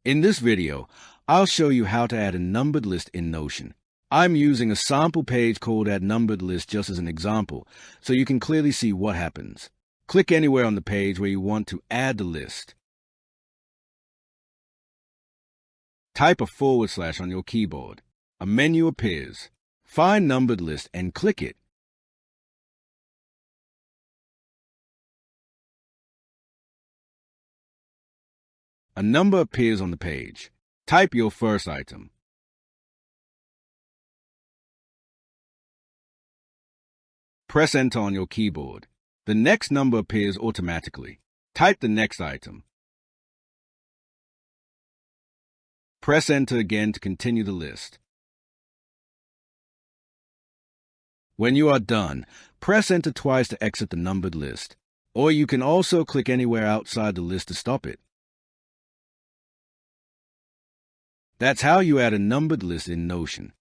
In this video, I'll show you how to add a numbered list in Notion. I'm using a sample page called Add Numbered List just as an example, so you can clearly see what happens. Click anywhere on the page where you want to add the list. Type a / on your keyboard. A menu appears. Find Numbered List and click it. A number appears on the page. Type your first item. Press Enter on your keyboard. The next number appears automatically. Type the next item. Press Enter again to continue the list. When you are done, press Enter twice to exit the numbered list, or you can also click anywhere outside the list to stop it. That's how you add a numbered list in Notion.